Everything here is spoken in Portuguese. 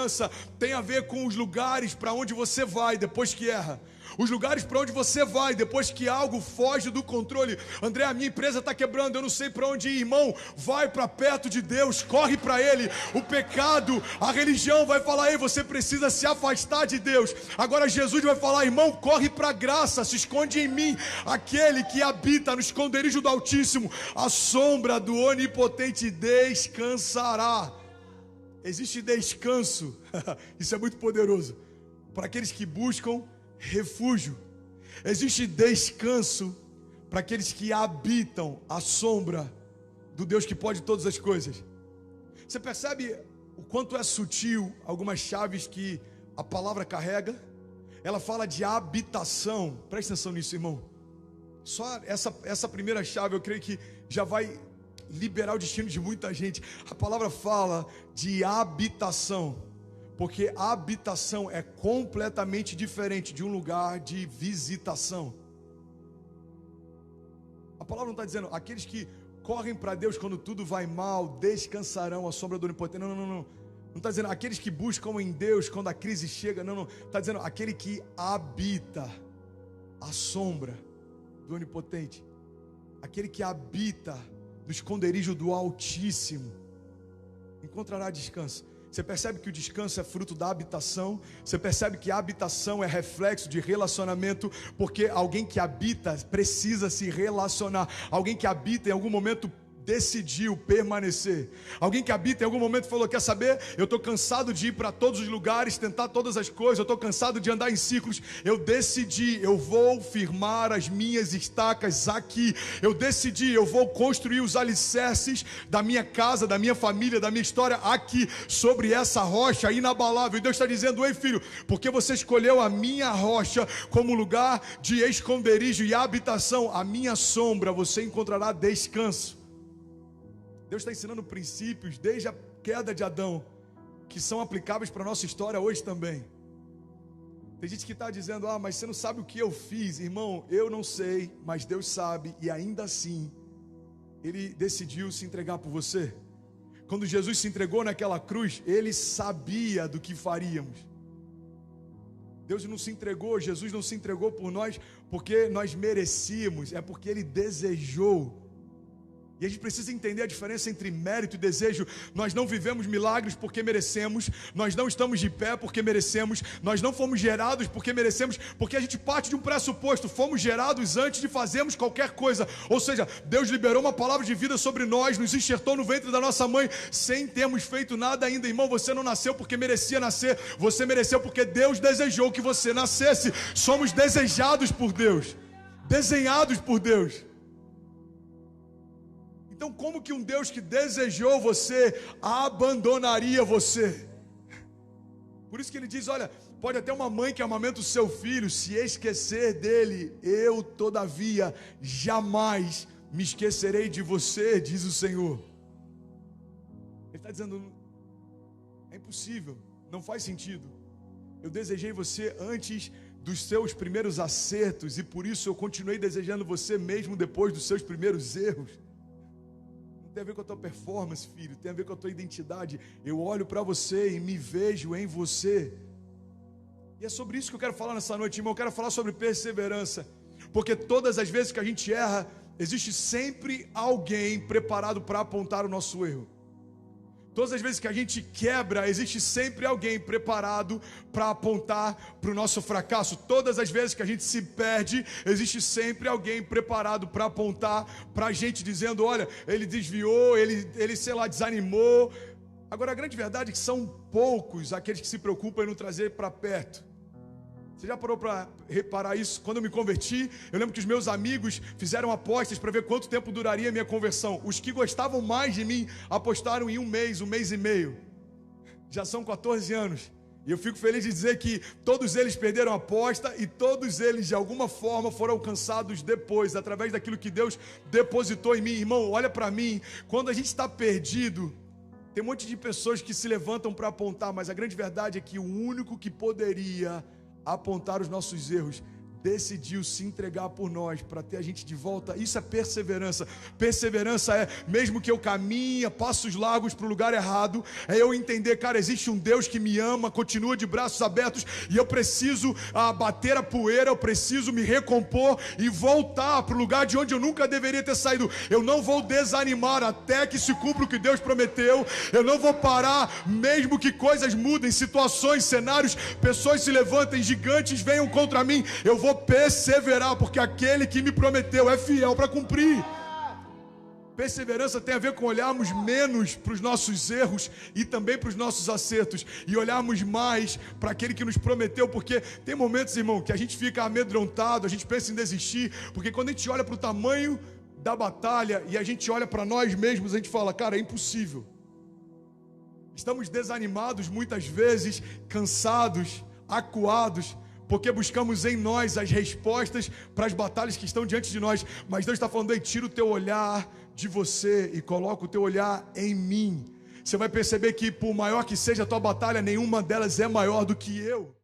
perseverança tem a ver com os lugares para onde você vai depois que erra. Os lugares para onde você vai depois que algo foge do controle. André, a minha empresa está quebrando, eu não sei para onde ir. Irmão, vai para perto de Deus, corre para Ele. O pecado, a religião vai falar: ei, você precisa se afastar de Deus. Agora Jesus vai falar: irmão, corre para a graça, se esconde em mim. Aquele que habita no esconderijo do Altíssimo, a sombra do Onipotente descansará. Existe descanso, isso é muito poderoso, para aqueles que buscam refúgio. Existe descanso para aqueles que habitam a sombra do Deus que pode todas as coisas. Você percebe o quanto é sutil algumas chaves que a palavra carrega? Ela fala de habitação. Presta atenção nisso, irmão. Só essa primeira chave eu creio que já vai liberar o destino de muita gente. A palavra fala de habitação, porque a habitação é completamente diferente de um lugar de visitação. A palavra não está dizendo aqueles que correm para Deus quando tudo vai mal descansarão à sombra do Onipotente. Não. Não está dizendo aqueles que buscam em Deus quando a crise chega. Não. Está dizendo aquele que habita a sombra do Onipotente. Aquele que habita no esconderijo do Altíssimo encontrará descanso. Você percebe que o descanso é fruto da habitação. Você percebe que a habitação é reflexo de relacionamento, porque alguém que habita precisa se relacionar. Alguém que habita em algum momento decidiu permanecer. Alguém que habita em algum momento falou: quer saber? Eu estou cansado de ir para todos os lugares, tentar todas as coisas, eu estou cansado de andar em ciclos. Eu decidi, eu vou firmar as minhas estacas aqui. Eu decidi, eu vou construir os alicerces da minha casa, da minha família, da minha história aqui, sobre essa rocha inabalável. E Deus está dizendo: ei filho, porque você escolheu a minha rocha como lugar de esconderijo e habitação, a minha sombra, você encontrará descanso. Deus está ensinando princípios desde a queda de Adão, que são aplicáveis para a nossa história hoje também. Tem gente que está dizendo: ah, mas você não sabe o que eu fiz. Irmão, eu não sei, mas Deus sabe, e ainda assim Ele decidiu se entregar por você. Quando Jesus se entregou naquela cruz, Ele sabia do que faríamos. Deus não se entregou, Jesus não se entregou por nós porque nós merecíamos, é porque Ele desejou. E a gente precisa entender a diferença entre mérito e desejo. Nós não vivemos milagres porque merecemos. Nós não estamos de pé porque merecemos. Nós não fomos gerados porque merecemos. Porque a gente parte de um pressuposto: fomos gerados antes de fazermos qualquer coisa. Ou seja, Deus liberou uma palavra de vida sobre nós, nos enxertou no ventre da nossa mãe sem termos feito nada ainda. Irmão, você não nasceu porque merecia nascer. Você mereceu porque Deus desejou que você nascesse. Somos desejados por Deus, desenhados por Deus. Então, como que um Deus que desejou você abandonaria você? Por isso que Ele diz: olha, pode até uma mãe que amamenta o seu filho se esquecer dele, eu todavia jamais me esquecerei de você, diz o Senhor. Ele está dizendo: é impossível, não faz sentido. Eu desejei você antes dos seus primeiros acertos, e por isso eu continuei desejando você mesmo depois dos seus primeiros erros. Tem a ver com a tua performance, filho, tem a ver com a tua identidade. Eu olho para você e me vejo em você. E é sobre isso que eu quero falar nessa noite, irmão. Eu quero falar sobre perseverança, porque todas as vezes que a gente erra, existe sempre alguém preparado para apontar o nosso erro. Todas as vezes que a gente quebra, existe sempre alguém preparado para apontar para o nosso fracasso. Todas as vezes que a gente se perde, existe sempre alguém preparado para apontar para a gente, dizendo: olha, ele desviou, ele sei lá, desanimou. Agora, a grande verdade é que são poucos aqueles que se preocupam em nos trazer para perto. Você já parou para reparar isso? Quando eu me converti, eu lembro que os meus amigos fizeram apostas para ver quanto tempo duraria a minha conversão. Os que gostavam mais de mim apostaram em um mês e meio. Já são 14 anos. E eu fico feliz de dizer que todos eles perderam a aposta e todos eles de alguma forma foram alcançados depois, através daquilo que Deus depositou em mim. Irmão, olha para mim, quando a gente está perdido, tem um monte de pessoas que se levantam para apontar, mas a grande verdade é que o único que poderia apontar os nossos erros decidiu se entregar por nós, para ter a gente de volta. Isso é perseverança. Perseverança é, mesmo que eu caminhe, passos largos para o lugar errado, é eu entender, cara, existe um Deus que me ama, continua de braços abertos, e eu preciso bater a poeira, eu preciso me recompor e voltar para o lugar de onde eu nunca deveria ter saído. Eu não vou desanimar até que se cumpra o que Deus prometeu. Eu não vou parar, mesmo que coisas mudem, situações, cenários, pessoas se levantem, gigantes venham contra mim. Eu vou perseverar, porque aquele que me prometeu é fiel para cumprir. Perseverança tem a ver com olharmos menos para os nossos erros e também para os nossos acertos, e olharmos mais para aquele que nos prometeu, porque tem momentos, irmão, que a gente fica amedrontado, a gente pensa em desistir, porque quando a gente olha para o tamanho da batalha e a gente olha para nós mesmos, a gente fala, cara, é impossível. Estamos desanimados muitas vezes, cansados, acuados, porque buscamos em nós as respostas para as batalhas que estão diante de nós. Mas Deus está falando, ei, tira o teu olhar de você e coloca o teu olhar em mim. Você vai perceber que por maior que seja a tua batalha, nenhuma delas é maior do que eu.